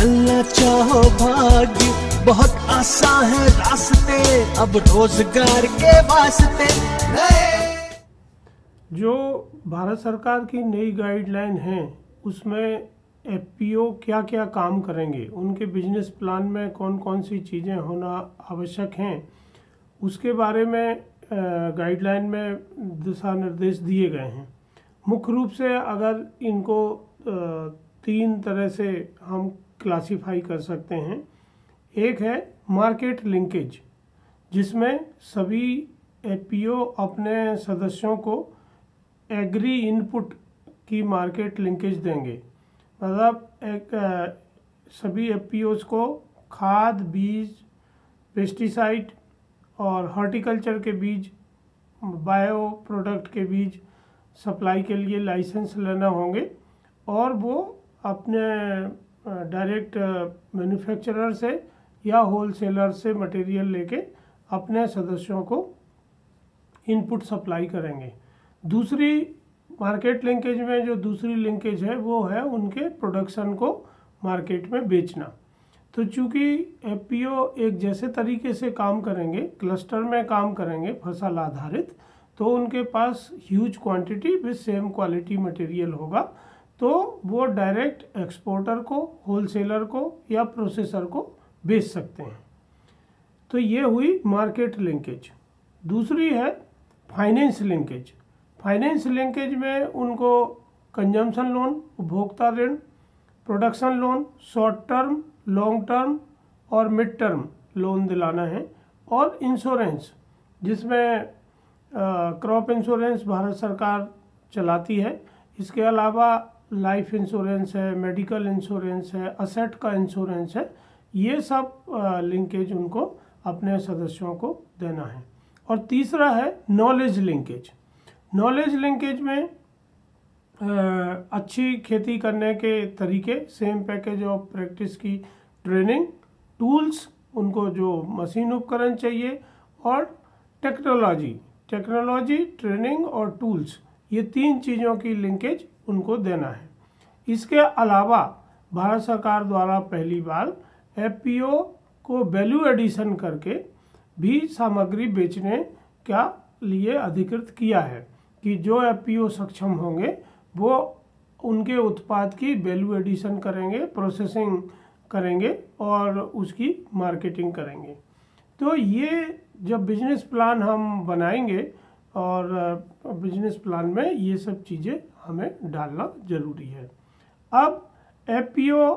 बदलना चाहो भाग्य, बहुत आसान है रास्ते अब रोजगार के वास्ते। जो भारत सरकार की नई गाइडलाइन है उसमें एफपीओ क्या क्या काम करेंगे, उनके बिजनेस प्लान में कौन कौन सी चीज़ें होना आवश्यक हैं, उसके बारे में गाइडलाइन में दिशा निर्देश दिए गए हैं। मुख्य रूप से अगर इनको 3 तरह से हम क्लासिफाई कर सकते हैं। एक है मार्केट लिंकेज, जिसमें सभी एफपीओ अपने सदस्यों को एग्री इनपुट की मार्केट लिंकेज देंगे। मतलब सभी एफपीओज को खाद, बीज, पेस्टिसाइड और हॉर्टिकल्चर के बीज, बायो प्रोडक्ट के बीज सप्लाई के लिए लाइसेंस लेना होंगे और वो अपने डायरेक्ट मैन्युफैक्चरर से या होलसेलर से मटेरियल लेके अपने सदस्यों को इनपुट सप्लाई करेंगे। दूसरी मार्केट लिंकेज में जो दूसरी लिंकेज है वो है उनके प्रोडक्शन को मार्केट में बेचना। तो चूँकि एफपीओ एक जैसे तरीके से काम करेंगे, क्लस्टर में काम करेंगे फसल आधारित, तो उनके पास huge quantity with same quality material होगा, तो वो डायरेक्ट एक्सपोर्टर को, होलसेलर को या प्रोसेसर को बेच सकते हैं। तो ये हुई मार्केट लिंकेज। दूसरी है फाइनेंस लिंकेज। फाइनेंस लिंकेज में उनको कंजम्पशन लोन, उपभोक्ता ऋण, production loan, short term, long term और मिड टर्म लोन दिलाना है। और इंश्योरेंस, जिसमें क्रॉप इंश्योरेंस भारत सरकार चलाती है, इसके अलावा लाइफ इंश्योरेंस है, मेडिकल इंश्योरेंस है, असेट का इंश्योरेंस है, ये सब लिंकेज उनको अपने सदस्यों को देना है। और तीसरा है नॉलेज लिंकेज। नॉलेज लिंकेज में अच्छी खेती करने के तरीके, सेम पैकेज ऑफ प्रैक्टिस की ट्रेनिंग, टूल्स, उनको जो मशीन उपकरण चाहिए, और टेक्नोलॉजी, ट्रेनिंग और टूल्स, ये 3 चीज़ों की लिंकेज उनको देना है। इसके अलावा भारत सरकार द्वारा पहली बार एफपीओ को वैल्यू एडिशन करके भी सामग्री बेचने का लिए अधिकृत किया है कि जो एफपीओ सक्षम होंगे वो उनके उत्पाद की वैल्यू एडिशन करेंगे, प्रोसेसिंग करेंगे और उसकी मार्केटिंग करेंगे। तो ये जब बिजनेस प्लान हम बनाएंगे और बिजनेस प्लान में ये सब चीज़ें हमें डालना ज़रूरी है। अब एफपीओ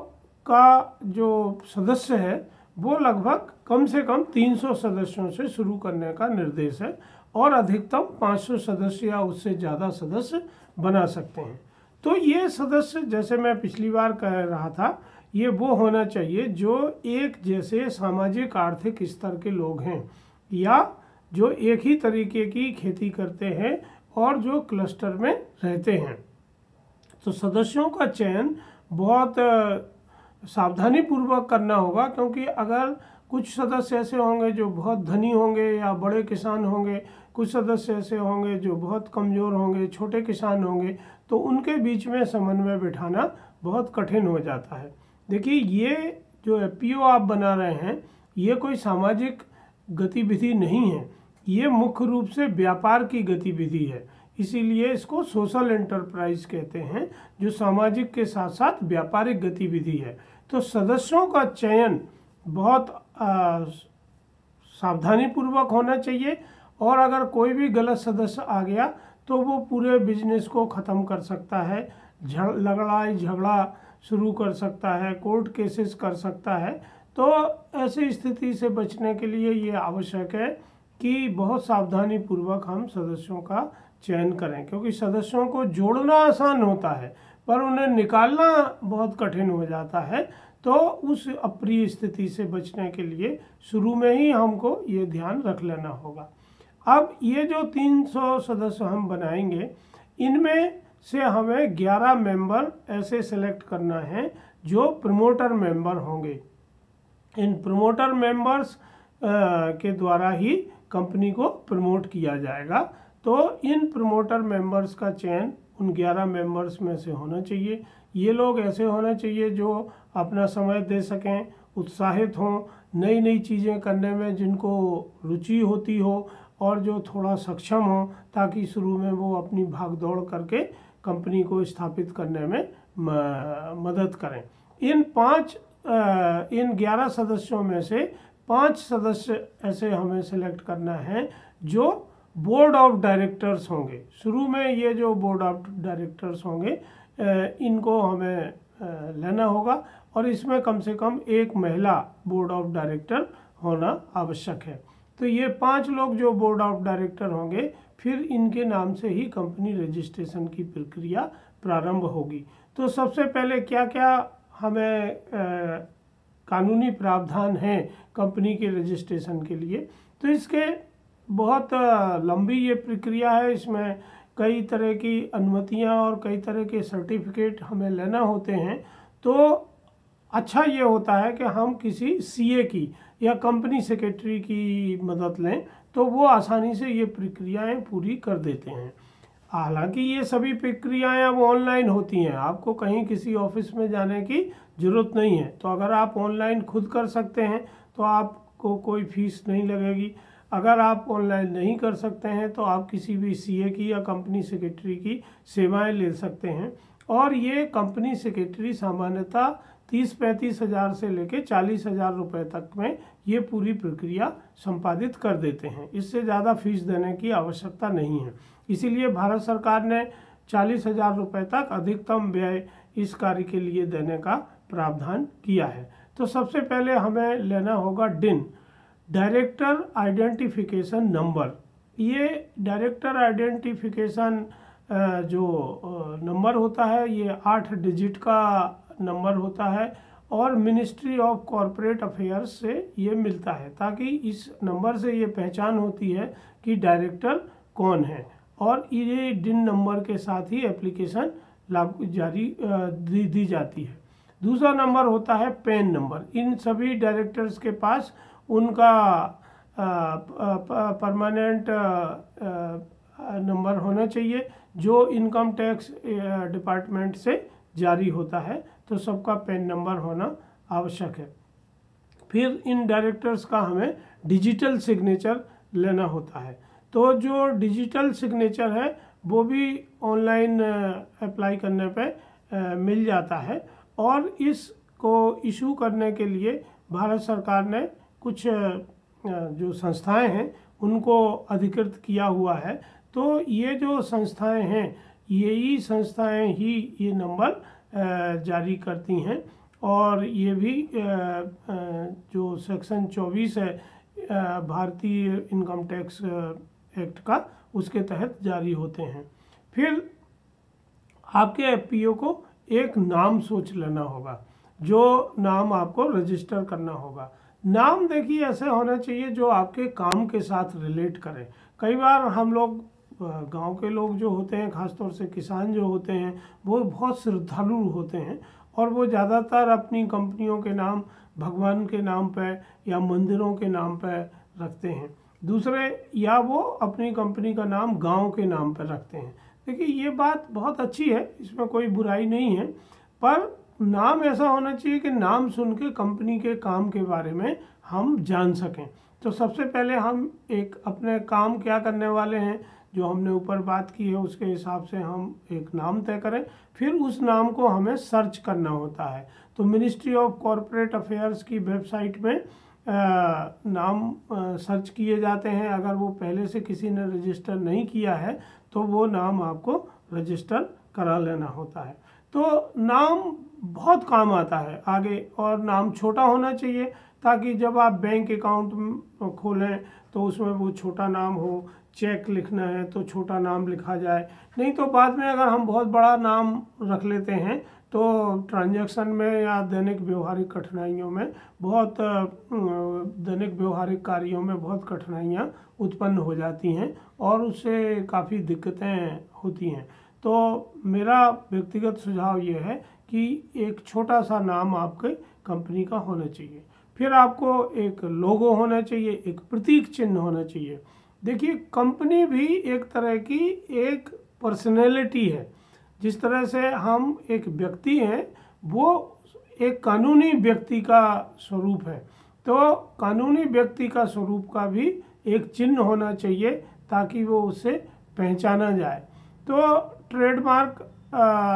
का जो सदस्य है वो लगभग कम से कम 300 सदस्यों से शुरू करने का निर्देश है और अधिकतम 500 सदस्य या उससे ज़्यादा सदस्य बना सकते हैं। तो ये सदस्य, जैसे मैं पिछली बार कह रहा था, ये वो होना चाहिए जो एक जैसे सामाजिक आर्थिक स्तर के लोग हैं या जो एक ही तरीके की खेती करते हैं और जो क्लस्टर में रहते हैं। तो सदस्यों का चयन बहुत सावधानी पूर्वक करना होगा, क्योंकि अगर कुछ सदस्य ऐसे होंगे जो बहुत धनी होंगे या बड़े किसान होंगे, कुछ सदस्य ऐसे होंगे जो बहुत कमज़ोर होंगे, छोटे किसान होंगे, तो उनके बीच में समन्वय बिठाना बहुत कठिन हो जाता है। देखिए, ये जो एफपीओ आप बना रहे हैं ये कोई सामाजिक गतिविधि नहीं है, ये मुख्य रूप से व्यापार की गतिविधि है। इसीलिए इसको सोशल एंटरप्राइज कहते हैं, जो सामाजिक के साथ साथ व्यापारिक गतिविधि है। तो सदस्यों का चयन बहुत सावधानी पूर्वक होना चाहिए, और अगर कोई भी गलत सदस्य आ गया तो वो पूरे बिजनेस को ख़त्म कर सकता है, लड़ाई झगड़ा शुरू कर सकता है, कोर्ट केसेस कर सकता है। तो ऐसी स्थिति से बचने के लिए ये आवश्यक है कि बहुत सावधानी पूर्वक हम सदस्यों का चयन करें, क्योंकि सदस्यों को जोड़ना आसान होता है पर उन्हें निकालना बहुत कठिन हो जाता है। तो उस अप्रिय स्थिति से बचने के लिए शुरू में ही हमको ये ध्यान रख लेना होगा। अब ये जो 300 सदस्य हम बनाएंगे, इनमें से हमें 11 मेंबर ऐसे सेलेक्ट करना है जो प्रमोटर मेंबर होंगे। इन प्रमोटर मेंबर्स के द्वारा ही कंपनी को प्रमोट किया जाएगा। तो इन प्रमोटर मेंबर्स का चयन उन 11 मेंबर्स में से होना चाहिए। ये लोग ऐसे होने चाहिए जो अपना समय दे सकें, उत्साहित हों, नई नई चीज़ें करने में जिनको रुचि होती हो और जो थोड़ा सक्षम हो, ताकि शुरू में वो अपनी भाग दौड़ करके कंपनी को स्थापित करने में मदद करें। इन 11 सदस्यों में से 5 सदस्य ऐसे हमें सेलेक्ट करना है जो बोर्ड ऑफ डायरेक्टर्स होंगे। शुरू में ये जो बोर्ड ऑफ डायरेक्टर्स होंगे इनको हमें लेना होगा और इसमें कम से कम एक महिला बोर्ड ऑफ डायरेक्टर होना आवश्यक है। तो ये 5 लोग जो बोर्ड ऑफ डायरेक्टर होंगे, फिर इनके नाम से ही कंपनी रजिस्ट्रेशन की प्रक्रिया प्रारंभ होगी। तो सबसे पहले क्या क्या हमें कानूनी प्रावधान हैं कंपनी के रजिस्ट्रेशन के लिए, तो इसके बहुत लंबी ये प्रक्रिया है। इसमें कई तरह की अनुमतियां और कई तरह के सर्टिफिकेट हमें लेना होते हैं। तो अच्छा ये होता है कि हम किसी सीए की या कंपनी सेक्रेटरी की मदद लें, तो वो आसानी से ये प्रक्रियाएं पूरी कर देते हैं। हालांकि ये सभी प्रक्रियाएं अब ऑनलाइन होती हैं, आपको कहीं किसी ऑफिस में जाने की ज़रूरत नहीं है। तो अगर आप ऑनलाइन खुद कर सकते हैं तो आपको कोई फीस नहीं लगेगी। अगर आप ऑनलाइन नहीं कर सकते हैं तो आप किसी भी सीए की या कंपनी सेक्रेटरी की सेवाएं ले सकते हैं। और ये कंपनी सेक्रेटरी सामान्यतः 30-35 हज़ार से लेकर 40,000 रुपये तक में ये पूरी प्रक्रिया संपादित कर देते हैं। इससे ज़्यादा फीस देने की आवश्यकता नहीं है। इसीलिए भारत सरकार ने 40,000 रुपये तक अधिकतम व्यय इस कार्य के लिए देने का प्रावधान किया है। तो सबसे पहले हमें लेना होगा डिन, डायरेक्टर आइडेंटिफिकेशन नंबर। ये डायरेक्टर आइडेंटिफिकेशन जो नंबर होता है ये 8 डिजिट का नंबर होता है और मिनिस्ट्री ऑफ कॉरपोरेट अफेयर्स से ये मिलता है, ताकि इस नंबर से ये पहचान होती है कि डायरेक्टर कौन है। और ये डिन नंबर के साथ ही एप्लीकेशन दी जाती है। दूसरा नंबर होता है पैन नंबर। इन सभी डायरेक्टर्स के पास उनका परमानेंट नंबर होना चाहिए जो इनकम टैक्स डिपार्टमेंट से जारी होता है। तो सबका पैन नंबर होना आवश्यक है। फिर इन डायरेक्टर्स का हमें डिजिटल सिग्नेचर लेना होता है। तो जो डिजिटल सिग्नेचर है वो भी ऑनलाइन अप्लाई करने पे मिल जाता है। और इसको इशू करने के लिए भारत सरकार ने कुछ जो संस्थाएं हैं उनको अधिकृत किया हुआ है। तो ये जो संस्थाएं हैं यही संस्थाएं ही ये नंबर जारी करती हैं। और ये भी जो सेक्शन 24 है भारतीय इनकम टैक्स एक्ट का, उसके तहत जारी होते हैं। फिर आपके एफपीओ को एक नाम सोच लेना होगा, जो नाम आपको रजिस्टर करना होगा। नाम देखिए ऐसे होना चाहिए जो आपके काम के साथ रिलेट करें। कई बार हम लोग गांव के लोग जो होते हैं, ख़ासतौर से किसान जो होते हैं, वो बहुत श्रद्धालु होते हैं और वो ज़्यादातर अपनी कंपनियों के नाम भगवान के नाम पर या मंदिरों के नाम पर रखते हैं। दूसरे या वो अपनी कंपनी का नाम गांव के नाम पर रखते हैं। देखिए ये बात बहुत अच्छी है, इसमें कोई बुराई नहीं है, पर नाम ऐसा होना चाहिए कि नाम सुन के कंपनी के काम के बारे में हम जान सकें। तो सबसे पहले हम एक अपने काम क्या करने वाले हैं जो हमने ऊपर बात की है उसके हिसाब से हम एक नाम तय करें। फिर उस नाम को हमें सर्च करना होता है। तो मिनिस्ट्री ऑफ कॉरपोरेट अफेयर्स की वेबसाइट में नाम सर्च किए जाते हैं। अगर वो पहले से किसी ने रजिस्टर नहीं किया है तो वो नाम आपको रजिस्टर करा लेना होता है। तो नाम बहुत काम आता है आगे, और नाम छोटा होना चाहिए ताकि जब आप बैंक अकाउंट खोलें तो उसमें वो छोटा नाम हो। चेक लिखना है तो छोटा नाम लिखा जाए, नहीं तो बाद में अगर हम बहुत बड़ा नाम रख लेते हैं तो ट्रांजैक्शन में या दैनिक व्यवहारिक कठिनाइयों में दैनिक व्यवहारिक कार्यों में बहुत कठिनाइयाँ उत्पन्न हो जाती हैं और उससे काफ़ी दिक्कतें होती हैं। तो मेरा व्यक्तिगत सुझाव ये है कि एक छोटा सा नाम आपके कंपनी का होना चाहिए। फिर आपको एक लोगो होना चाहिए, एक प्रतीक चिन्ह होना चाहिए। देखिए कंपनी भी एक तरह की एक पर्सनैलिटी है। जिस तरह से हम एक व्यक्ति हैं वो एक कानूनी व्यक्ति का स्वरूप है, तो कानूनी व्यक्ति का स्वरूप का भी एक चिन्ह होना चाहिए ताकि वो उससे पहचाना जाए। तो ट्रेडमार्क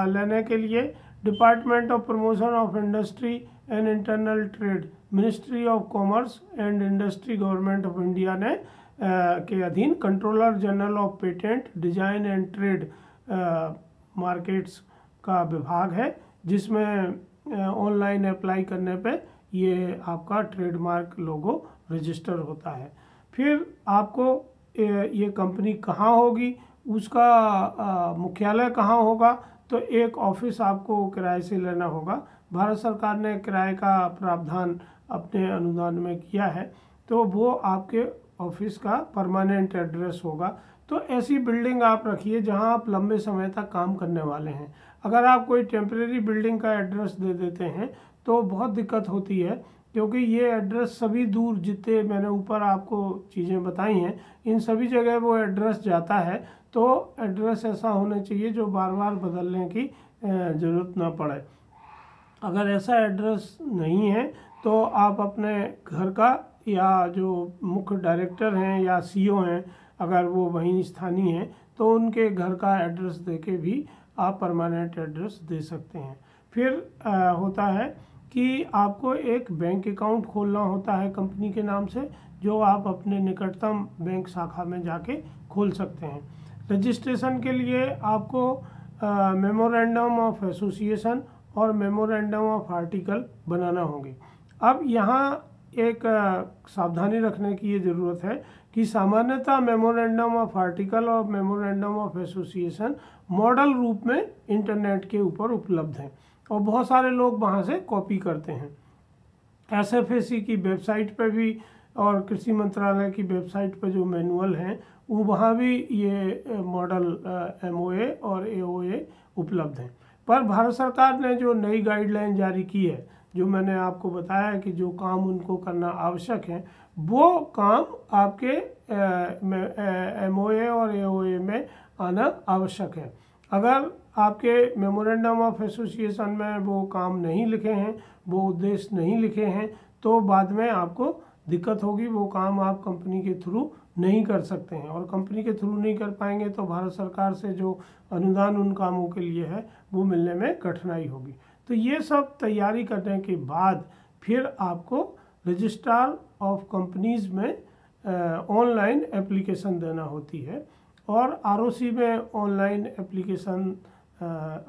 लेने के लिए department of promotion of industry and internal trade, ministry of commerce and industry, government of India ने के अधीन controller general of patent, design and trade markets का विभाग है, जिसमें ऑनलाइन अप्लाई करने पे ये आपका ट्रेडमार्क लोगो रजिस्टर होता है। फिर आपको ये कंपनी कहाँ होगी, उसका मुख्यालय कहाँ होगा, तो एक ऑफिस आपको किराए से लेना होगा। भारत सरकार ने किराए का प्रावधान अपने अनुदान में किया है, तो वो आपके ऑफिस का परमानेंट एड्रेस होगा। तो ऐसी बिल्डिंग आप रखिए जहां आप लंबे समय तक काम करने वाले हैं। अगर आप कोई टेम्परेरी बिल्डिंग का एड्रेस दे देते हैं तो बहुत दिक्कत होती है, क्योंकि ये एड्रेस सभी दूर, जितने मैंने ऊपर आपको चीज़ें बताई हैं, इन सभी जगह वो एड्रेस जाता है। तो एड्रेस ऐसा होना चाहिए जो बार बार बदलने की ज़रूरत ना पड़े। अगर ऐसा एड्रेस नहीं है तो आप अपने घर का, या जो मुख्य डायरेक्टर हैं या सीईओ हैं अगर वो वहीं स्थानीय हैं, तो उनके घर का एड्रेस देके भी आप परमानेंट एड्रेस दे सकते हैं। फिर होता है कि आपको एक बैंक अकाउंट खोलना होता है कंपनी के नाम से, जो आप अपने निकटतम बैंक शाखा में जाके खोल सकते हैं। रजिस्ट्रेशन के लिए आपको मेमोरेंडम ऑफ एसोसिएशन और मेमोरेंडम ऑफ आर्टिकल बनाना होंगे। अब यहाँ एक सावधानी रखने की ये ज़रूरत है कि सामान्यतः मेमोरेंडम ऑफ आर्टिकल और मेमोरेंडम ऑफ एसोसिएशन मॉडल रूप में इंटरनेट के ऊपर उपलब्ध हैं और बहुत सारे लोग वहाँ से कॉपी करते हैं। एसएफएसी की वेबसाइट पर भी और कृषि मंत्रालय की वेबसाइट पर जो मैनुअल हैं वो वहाँ भी ये मॉडल एमओए और एओए उपलब्ध हैं। पर भारत सरकार ने जो नई गाइडलाइन जारी की है, जो मैंने आपको बताया कि जो काम उनको करना आवश्यक है, वो काम आपके एमओए और एओए में आना आवश्यक है। अगर आपके मेमोरेंडम ऑफ एसोसिएशन में वो काम नहीं लिखे हैं, वो उद्देश्य नहीं लिखे हैं, तो बाद में आपको दिक्कत होगी। वो काम आप कंपनी के थ्रू नहीं कर सकते हैं, और कंपनी के थ्रू नहीं कर पाएंगे तो भारत सरकार से जो अनुदान उन कामों के लिए है वो मिलने में कठिनाई होगी। तो ये सब तैयारी करने के बाद फिर आपको रजिस्ट्रार ऑफ कंपनीज़ में ऑनलाइन एप्लीकेशन देना होती है, और आरओसी में ऑनलाइन एप्लीकेशन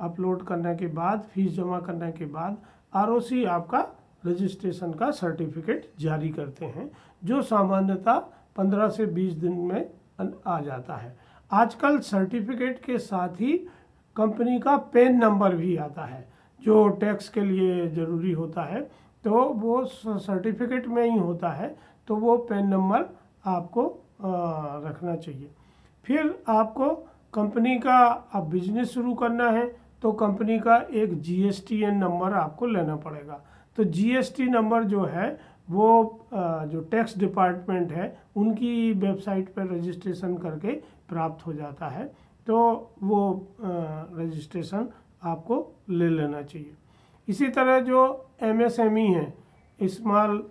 अपलोड करने के बाद, फीस जमा करने के बाद आरओसी आपका रजिस्ट्रेशन का सर्टिफिकेट जारी करते हैं, जो सामान्यतः 15 से 20 दिन में आ जाता है। आजकल सर्टिफिकेट के साथ ही कंपनी का पैन नंबर भी आता है, जो टैक्स के लिए ज़रूरी होता है, तो वो सर्टिफिकेट में ही होता है, तो वो पैन नंबर आपको रखना चाहिए। फिर आपको कंपनी का अब बिजनेस शुरू करना है तो कंपनी का एक जीएसटीएन नंबर आपको लेना पड़ेगा। तो जीएसटी नंबर जो है वो जो टैक्स डिपार्टमेंट है उनकी वेबसाइट पर रजिस्ट्रेशन करके प्राप्त हो जाता है, तो वो रजिस्ट्रेशन आपको ले लेना चाहिए। इसी तरह जो एमएसएमई है, स्मॉल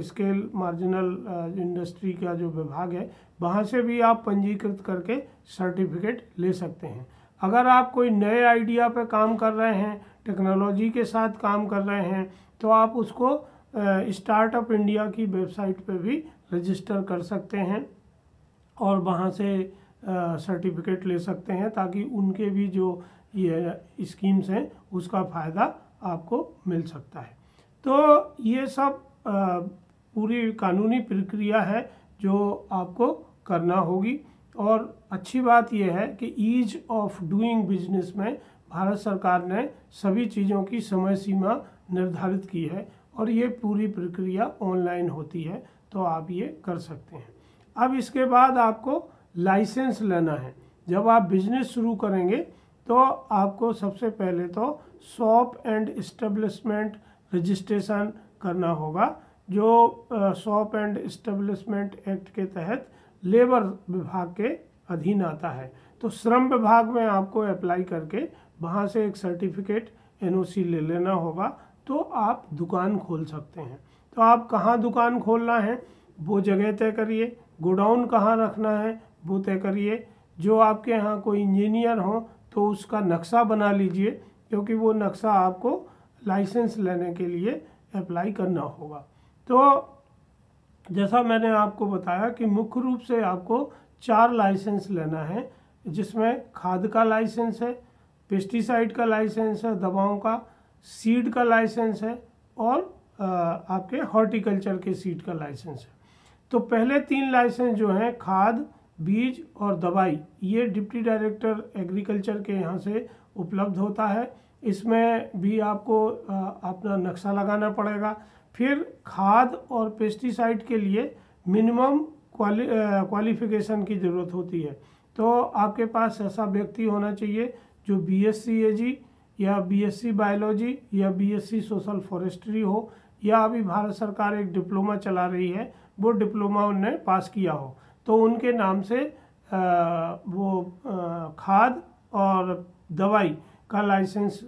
स्केल मार्जिनल इंडस्ट्री का जो विभाग है, वहाँ से भी आप पंजीकृत करके सर्टिफिकेट ले सकते हैं। अगर आप कोई नए आइडिया पे काम कर रहे हैं, टेक्नोलॉजी के साथ काम कर रहे हैं, तो आप उसको स्टार्टअप इंडिया की वेबसाइट पे भी रजिस्टर कर सकते हैं और वहाँ से सर्टिफिकेट ले सकते हैं, ताकि उनके भी जो ये स्कीम्स हैं उसका फ़ायदा आपको मिल सकता है। तो ये सब पूरी कानूनी प्रक्रिया है जो आपको करना होगी। और अच्छी बात यह है कि ईज ऑफ डूइंग बिजनेस में भारत सरकार ने सभी चीज़ों की समय सीमा निर्धारित की है और ये पूरी प्रक्रिया ऑनलाइन होती है, तो आप ये कर सकते हैं। अब इसके बाद आपको लाइसेंस लेना है। जब आप बिजनेस शुरू करेंगे तो आपको सबसे पहले तो शॉप एंड इस्टेब्लिशमेंट रजिस्ट्रेशन करना होगा, जो शॉप एंड इस्टेब्लिशमेंट एक्ट के तहत लेबर विभाग के अधीन आता है। तो श्रम विभाग में आपको अप्लाई करके वहाँ से एक सर्टिफिकेट एनओसी ले लेना होगा, तो आप दुकान खोल सकते हैं। तो आप कहाँ दुकान खोलना है वो जगह तय करिए, गोडाउन कहाँ रखना है वो तय करिए। जो आपके यहाँ कोई इंजीनियर हो तो उसका नक्शा बना लीजिए, क्योंकि वो नक्शा आपको लाइसेंस लेने के लिए अप्लाई करना होगा। तो जैसा मैंने आपको बताया कि मुख्य रूप से आपको 4 लाइसेंस लेना है, जिसमें खाद का लाइसेंस है, पेस्टिसाइड का लाइसेंस है, दवाओं का, सीड का लाइसेंस है और आपके हॉर्टिकल्चर के सीड का लाइसेंस है। तो पहले 3 लाइसेंस जो हैं खाद, बीज और दवाई, ये डिप्टी डायरेक्टर एग्रीकल्चर के यहाँ से उपलब्ध होता है। इसमें भी आपको अपना नक्शा लगाना पड़ेगा। फिर खाद और पेस्टिसाइड के लिए मिनिमम क्वालिफिकेशन की ज़रूरत होती है। तो आपके पास ऐसा व्यक्ति होना चाहिए जो बीएससी एजी या बीएससी बायोलॉजी या बीएससी सोशल फॉरेस्ट्री हो, या अभी भारत सरकार एक डिप्लोमा चला रही है वो डिप्लोमा उनने पास किया हो, तो उनके नाम से वो खाद और दवाई का लाइसेंस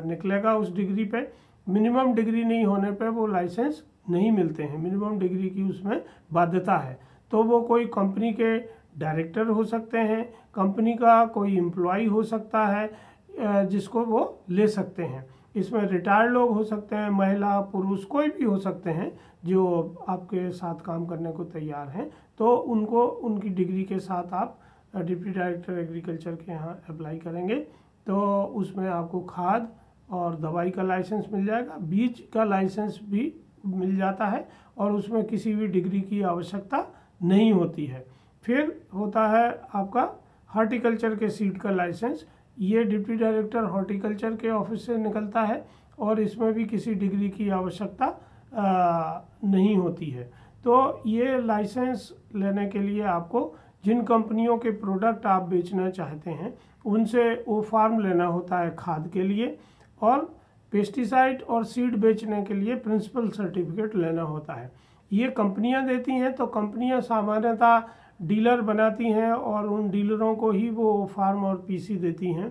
निकलेगा उस डिग्री पे। मिनिमम डिग्री नहीं होने पे वो लाइसेंस नहीं मिलते हैं, मिनिमम डिग्री की उसमें बाध्यता है। तो वो कोई कंपनी के डायरेक्टर हो सकते हैं, कंपनी का कोई एम्प्लॉय हो सकता है जिसको वो ले सकते हैं। इसमें रिटायर्ड लोग हो सकते हैं, महिला पुरुष कोई भी हो सकते हैं जो आपके साथ काम करने को तैयार हैं। तो उनको उनकी डिग्री के साथ आप डिप्टी डायरेक्टर एग्रीकल्चर के यहाँ अप्लाई करेंगे तो उसमें आपको खाद और दवाई का लाइसेंस मिल जाएगा, बीज का लाइसेंस भी मिल जाता है और उसमें किसी भी डिग्री की आवश्यकता नहीं होती है। फिर होता है आपका हॉर्टिकल्चर के सीड का लाइसेंस, ये डिप्टी डायरेक्टर हॉर्टिकल्चर के ऑफिस से निकलता है और इसमें भी किसी डिग्री की आवश्यकता नहीं होती है। तो ये लाइसेंस लेने के लिए आपको जिन कंपनियों के प्रोडक्ट आप बेचना चाहते हैं उनसे वो फॉर्म लेना होता है खाद के लिए, और पेस्टिसाइड और सीड बेचने के लिए प्रिंसिपल सर्टिफिकेट लेना होता है। ये कंपनियां देती हैं, तो कंपनियां सामान्यतः डीलर बनाती हैं और उन डीलरों को ही वो फार्म और पीसी देती हैं,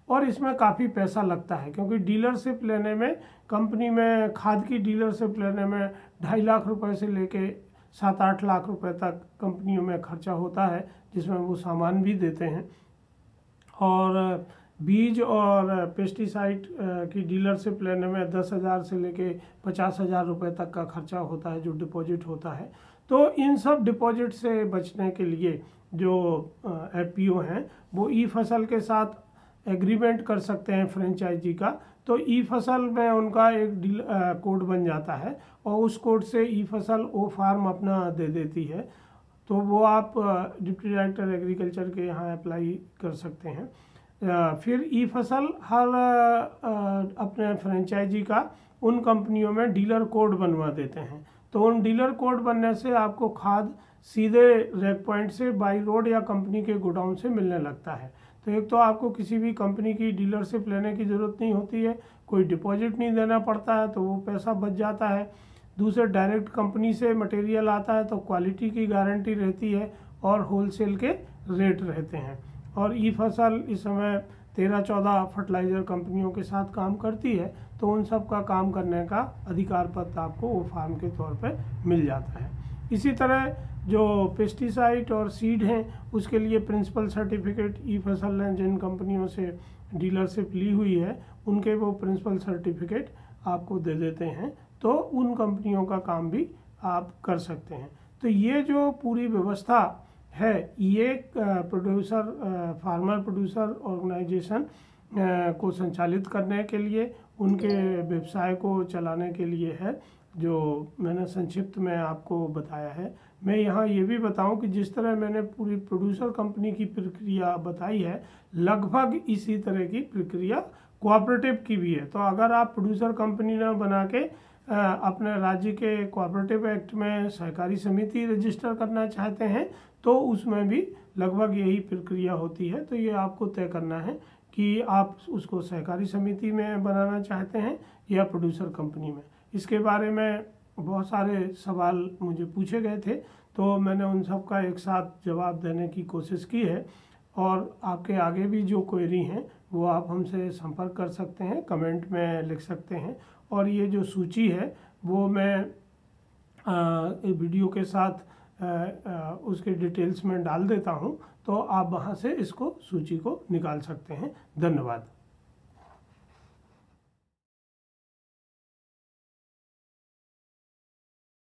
और इसमें काफ़ी पैसा लगता है क्योंकि डीलरशिप लेने में, कंपनी में खाद की डीलरशिप लेने में 2.5 लाख रुपए से लेके 7-8 लाख रुपए तक कंपनियों में खर्चा होता है, जिसमें वो सामान भी देते हैं। और बीज और पेस्टिसाइड की डीलरशिप लेने में 10,000 से लेके 50,000 रुपये तक का खर्चा होता है जो डिपॉजिट होता है। तो इन सब डिपॉजिट से बचने के लिए जो एफपीओ हैं वो ई फसल के साथ एग्रीमेंट कर सकते हैं फ्रेंचाइजी का। तो ई फसल में उनका एक कोड बन जाता है और उस कोड से ई फसल वो फार्म अपना दे देती है, तो वो आप डिप्टी डायरेक्टर एग्रीकल्चर के यहाँ अप्लाई कर सकते हैं। फिर ई फसल हर अपने फ्रेंचाइजी का उन कंपनियों में डीलर कोड बनवा देते हैं, तो उन डीलर कोड बनने से आपको खाद सीधे रैक पॉइंट से बाई रोड या कंपनी के गोडाउन से मिलने लगता है। तो एक तो आपको किसी भी कंपनी की डीलरशिप लेने की ज़रूरत नहीं होती है, कोई डिपॉजिट नहीं देना पड़ता है, तो वो पैसा बच जाता है। दूसरे डायरेक्ट कंपनी से मटेरियल आता है तो क्वालिटी की गारंटी रहती है और होलसेल के रेट रहते हैं। और ई फसल इस समय 13-14 फर्टिलाइज़र कंपनियों के साथ काम करती है, तो उन सब का काम करने का अधिकार पत्र आपको वो फार्म के तौर पे मिल जाता है। इसी तरह जो पेस्टिसाइड और सीड हैं उसके लिए प्रिंसिपल सर्टिफिकेट ई फसल ने जिन कंपनियों से डीलरशिप ली हुई है उनके वो प्रिंसिपल सर्टिफिकेट आपको दे देते हैं, तो उन कंपनियों का काम भी आप कर सकते हैं। तो ये जो पूरी व्यवस्था है ये प्रोड्यूसर फार्मर प्रोड्यूसर ऑर्गेनाइजेशन को संचालित करने के लिए, उनके व्यवसाय को चलाने के लिए है, जो मैंने संक्षिप्त में आपको बताया है। मैं यहाँ ये भी बताऊं कि जिस तरह मैंने पूरी प्रोड्यूसर कंपनी की प्रक्रिया बताई है, लगभग इसी तरह की प्रक्रिया कोऑपरेटिव की भी है। तो अगर आप प्रोड्यूसर कंपनी ना बना के अपने राज्य के कोऑपरेटिव एक्ट में सहकारी समिति रजिस्टर करना चाहते हैं तो उसमें भी लगभग यही प्रक्रिया होती है। तो ये आपको तय करना है कि आप उसको सहकारी समिति में बनाना चाहते हैं या प्रोड्यूसर कंपनी में। इसके बारे में बहुत सारे सवाल मुझे पूछे गए थे, तो मैंने उन सब का एक साथ जवाब देने की कोशिश की है। और आपके आगे भी जो क्वेरी हैं वो आप हमसे संपर्क कर सकते हैं, कमेंट में लिख सकते हैं और ये जो सूची है वो मैं वीडियो के साथ उसके डिटेल्स में डाल देता हूँ, तो आप वहाँ से इसको सूची को निकाल सकते हैं। धन्यवाद।